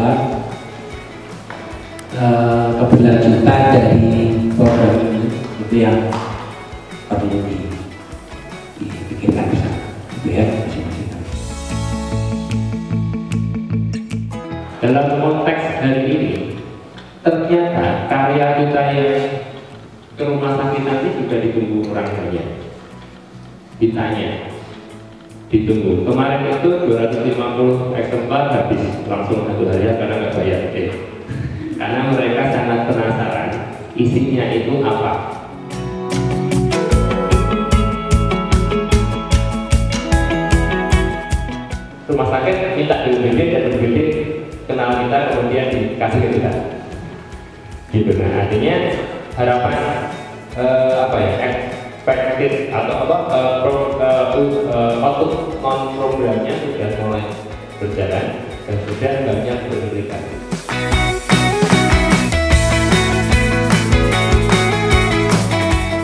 bahwa keberlanjutan dari program ini itu yang perlu dipikirkan bersama ya masing-masing. Dalam konteks hari ini ternyata karya kita yang ke rumah sakit nanti juga ditunggu orang banyak. Ditanya, ditunggu. Kemarin itu 250 eksemplar habis langsung 1 hari karena nggak bayar. Karena mereka sangat penasaran isinya itu apa. Rumah sakit minta di UGD dan UGD kenal kita kemudian dikasih ke kita. Gitu. Nah artinya harapan apa ya? Expected atau apa output non programnya sudah mulai berjalan dan sudah banyak beririkan.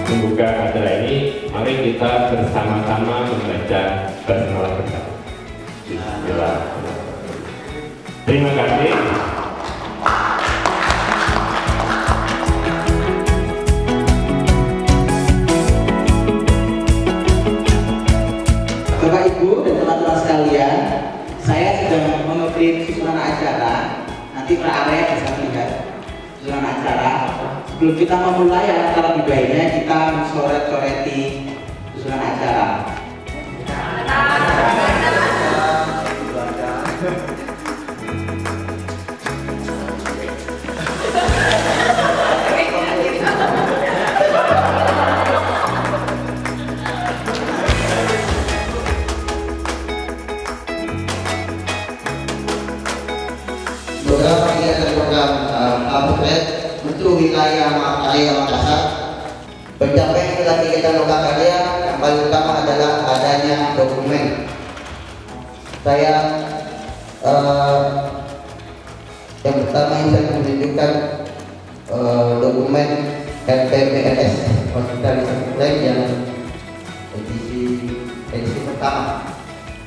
Membuka acara ini, mari kita bersama-sama membaca basmalah bersama. Bismillah. Terima kasih. Bapak Ibu dan teman-teman sekalian, saya sudah mengeprint susunan acara. Nanti Pak Arya bisa melihat susunan acara. Sebelum kita memulai acara lebih baiknya kita mencoret-coreti susunan acara. Beberapa kegiatan program Apotret untuk wilayah area Makassar. Pencapaian dalam kegiatan lokal karya yang paling utama adalah adanya dokumen. Saya yang pertama ini saya menunjukkan dokumen RPPLS Hospitalisasi Plan yang edisi pertama.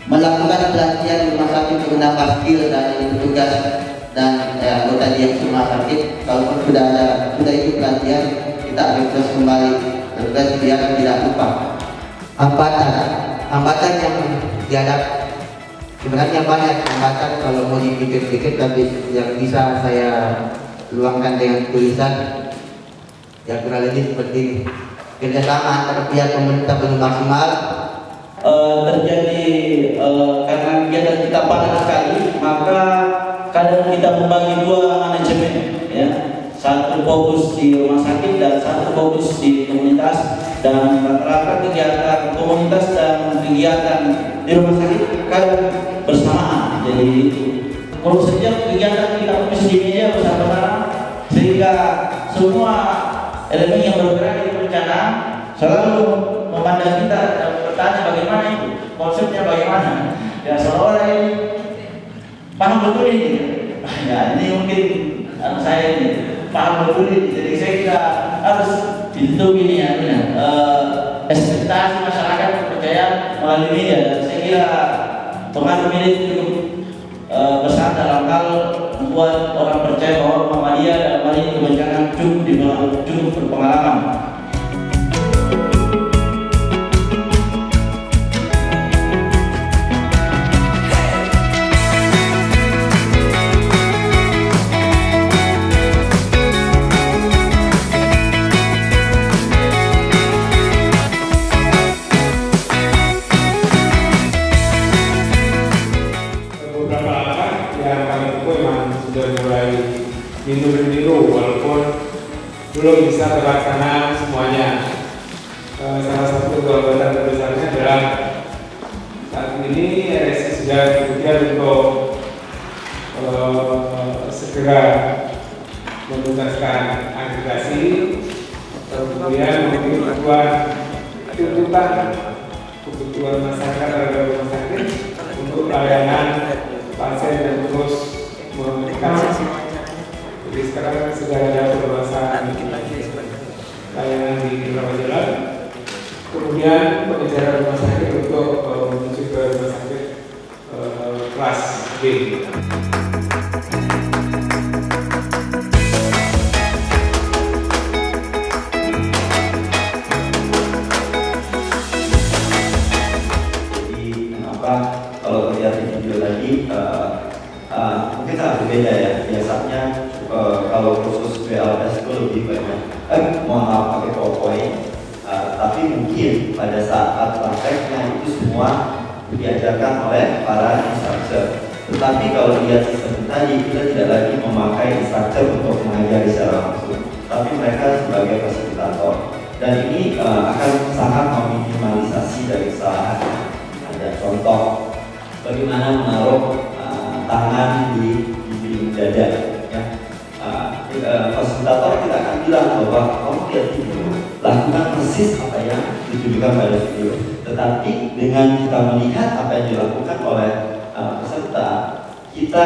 Melakukan pelatihan rumah sakit menggunakan skill dan petugas dan anggota dinas rumah sakit. Kalau sudah itu pelatihan, kita refresh kembali refresh biar tidak lupa. Hambatan yang dihadap sebenarnya banyak hambatan kalau mau dipikir-pikir, tapi yang bisa saya luangkan dengan tulisan yang kurang lebih seperti ini. Kerjasama antara pihak pemerintah belum maksimal. Terjadi karena kegiatan kita padat sekali, maka kadang kita membagi 2 manajemen, ya, satu fokus di rumah sakit dan satu fokus di komunitas. Dan rata-rata kegiatan komunitas dan kegiatan di rumah sakit kadang bersamaan. Jadi kalau setiap kegiatan kita fokus di media bersama-sama, sehingga semua elemen yang bergerak di bencana selalu memandang kita dan bertanya bagaimana itu, konsepnya bagaimana. Ya seolah-olah ini paham betul ini. Ya ini mungkin saya ini paham betul ini. Jadi saya kira harus ditutup ini ya, ekspektasi masyarakat kepercayaan melalui media. Dan saya kira pengaruh media itu cukup besar dalam hal membuat orang percaya bahwa Muhammadiyah dalam hal ini kebanyakan cukup berpengalaman. biru-biru walaupun belum bisa terlaksana semuanya. Salah satu kegiatan terbesarnya adalah saat ini RSI sudah bekerja untuk segera menuntaskan agregasi, kemudian kebutuhan masyarakat terhadap rumah sakit untuk pelayanan pasien dan terus meningkat. Jadi sekarang sudah ada permasalahan layanan di beberapa jalan. Kemudian pengejaran rumah sakit untuk menuju ke rumah sakit kelas B. berbeda ya. Biasanya kalau khusus BLS itu lebih banyak, mohon maaf pakai PowerPoint, tapi mungkin pada saat prakteknya itu semua diajarkan oleh para instructor. Tetapi kalau lihat sistem tadi, kita tidak lagi memakai instructor untuk mengajari secara langsung, tapi mereka sebagai fasilitator. Dan ini akan sangat meminimalisasi dari kesalahan. Ada contoh bagaimana menaruh tangan di piring dada. Ya. Fasilitator kita akan bilang bahwa kamu lihat video, lakukan persis apa yang ditujukan pada video. Tetapi dengan kita melihat apa yang dilakukan oleh peserta, kita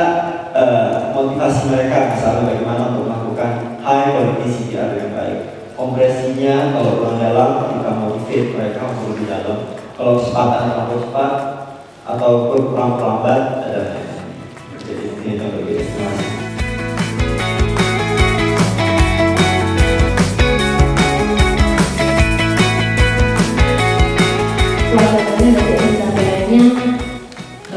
motivasi mereka misalnya bagaimana untuk melakukan high quality CPR dengan baik. Kompresinya kalau kurang dalam, kita motivate mereka untuk lebih dalam. Kalau kecepatan terlalu cepat atau kurang lambat, ada. Jadi ini yang berbeda. Terima kasih.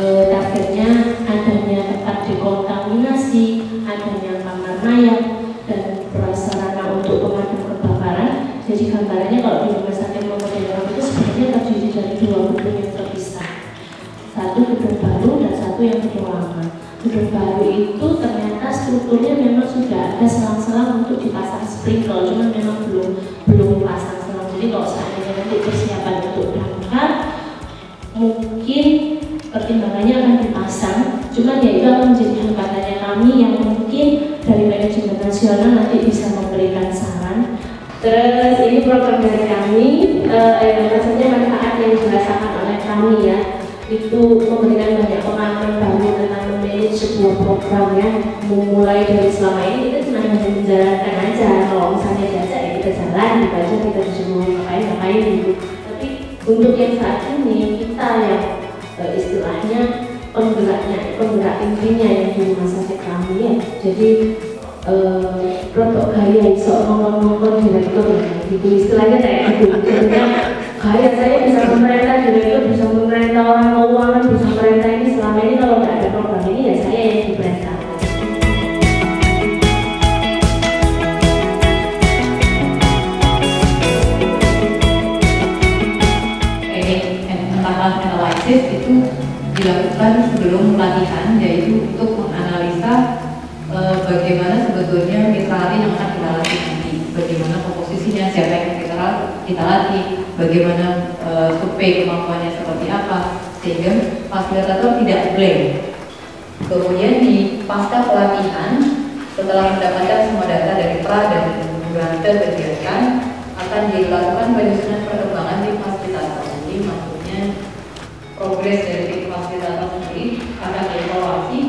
Targetnya adanya tempat dekontaminasi, adanya kamar mayat, dan prasarana untuk pemadam kebakaran. Jadi gambarannya kalau di rumah sakit modern itu sebenarnya terdiri dari dua gedung yang terpisah. Satu gedung baru dan satu yang gedung lama. Gedung baru itu ternyata strukturnya memang sudah ada selang-selang untuk dipasang sprinkle, cuma memang belum pasang selang. Jadi kalau seandainya nanti persiapan untuk berangkat, mungkin pertimbangannya akan dipasang, cuma ya itu akan menjadi hambatannya kami yang mungkin dari manajemen nasional nanti bisa memberikan saran. Terus ini program dari kami, maksudnya manfaat yang dirasakan oleh kami ya, itu memberikan banyak pengalaman baru tentang memanage sebuah program ya. Memulai dari selama ini kita cuma hanya menjalankan aja, kalau misalnya diajak ya kita jalan, dibaca kita disuruh ngapain gitu. Tapi untuk yang saat ini kita yang istilahnya penggerak intinya yang di rumah sakit kami ya. Jadi produk gaya iso ngomong-ngomong direktur gitu istilahnya kayak gitu. Sebenarnya gaya saya bisa memerintah direktur, bisa memerintah orang keuangan, bisa memerintah ini. Selama ini kalau nggak ada program ini ya saya yang diperintah. Analisis itu dilakukan sebelum pelatihan, yaitu untuk menganalisa bagaimana sebetulnya mitra latih yang akan kita latih nanti, bagaimana komposisinya, siapa yang kita latih, bagaimana survei kemampuannya seperti apa, sehingga fasilitator tidak blank. Kemudian di pasca pelatihan, setelah mendapatkan semua data dari pra dan berangkat kegiatan, akan dilakukan penyusunan perkembangan di fasilitator. Jadi maksudnya progres dari tim fasilitator sendiri akan dievaluasi.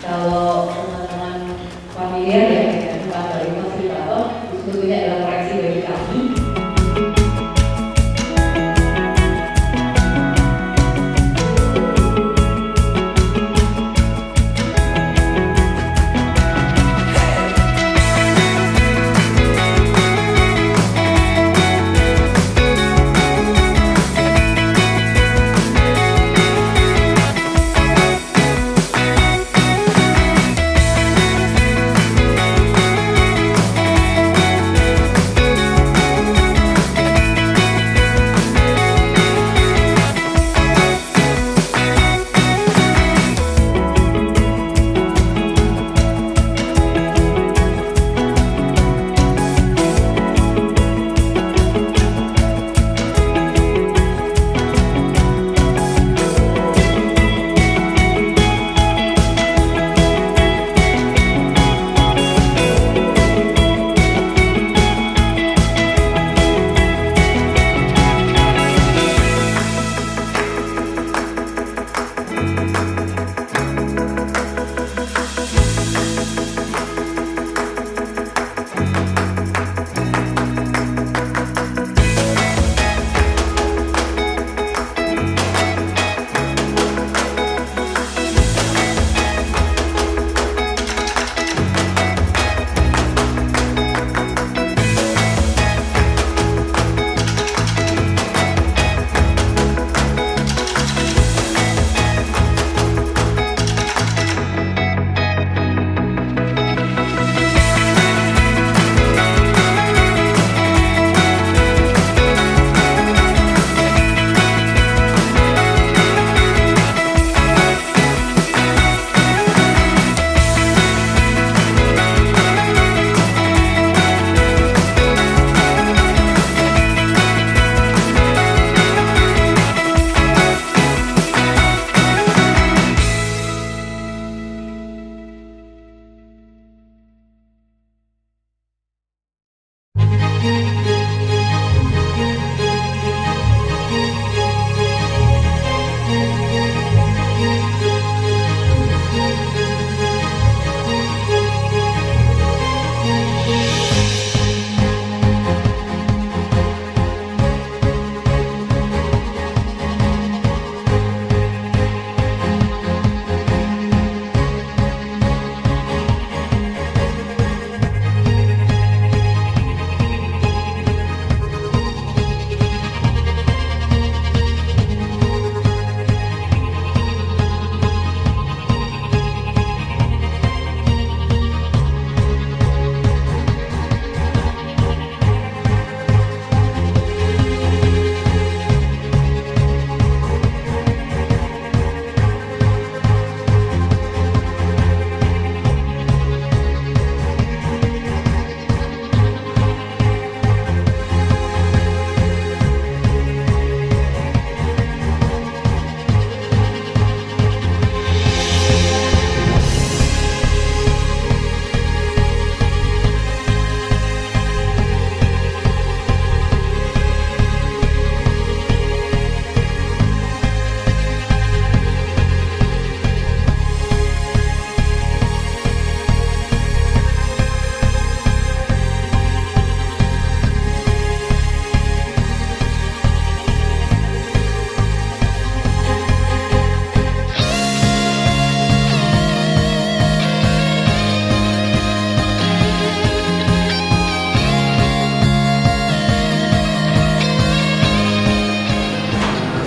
Kalau teman-teman familiar ya dengan dari fasilitator, sebetulnya adalah koreksi bagi kami.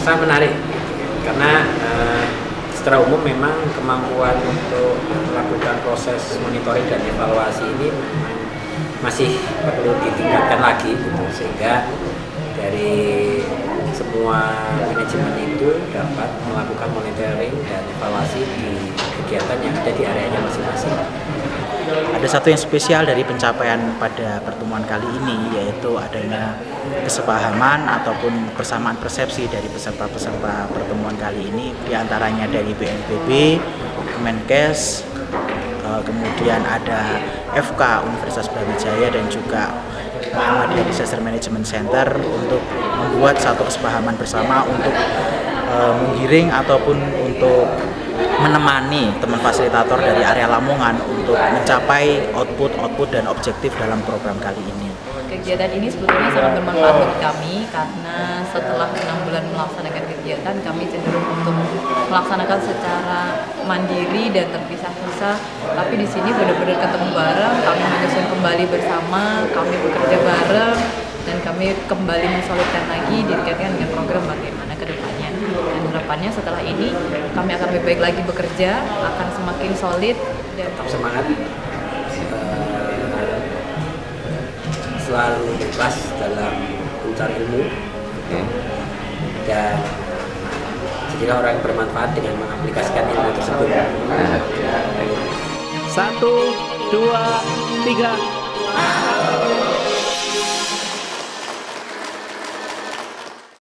rasa menarik karena secara umum memang kemampuan untuk melakukan proses monitoring dan evaluasi ini masih perlu ditingkatkan lagi gitu, sehingga dari semua manajemen itu dapat melakukan monitoring dan evaluasi di kegiatan yang ada di areanya masing-masing. Ada satu yang spesial dari pencapaian pada pertemuan kali ini, yaitu adanya kesepahaman ataupun persamaan persepsi dari peserta-peserta pertemuan kali ini, diantaranya dari BNPB, Kemenkes, kemudian ada FK Universitas Brawijaya dan juga Muhammadiyah Disaster Management Center untuk membuat satu kesepahaman bersama untuk menggiring ataupun untuk menemani teman fasilitator dari area Lamongan untuk mencapai output dan objektif dalam program kali ini. Kegiatan ini sebetulnya sangat bermanfaat bagi kami karena setelah 6 bulan melaksanakan kegiatan, kami cenderung untuk melaksanakan secara mandiri dan terpisah-pisah. Tapi di sini benar-benar ketemu bareng, kami menyusun kembali bersama, kami bekerja bareng, dan kami kembali mensolidkan lagi dikaitkan dengan program bagaimana ke depannya. Dan harapannya setelah ini kami akan lebih baik lagi bekerja, akan semakin solid dan tetap semangat, selalu ikhlas dalam mencari ilmu, dan jadilah orang yang bermanfaat dengan mengaplikasikan ilmu tersebut. 1, 2, 3.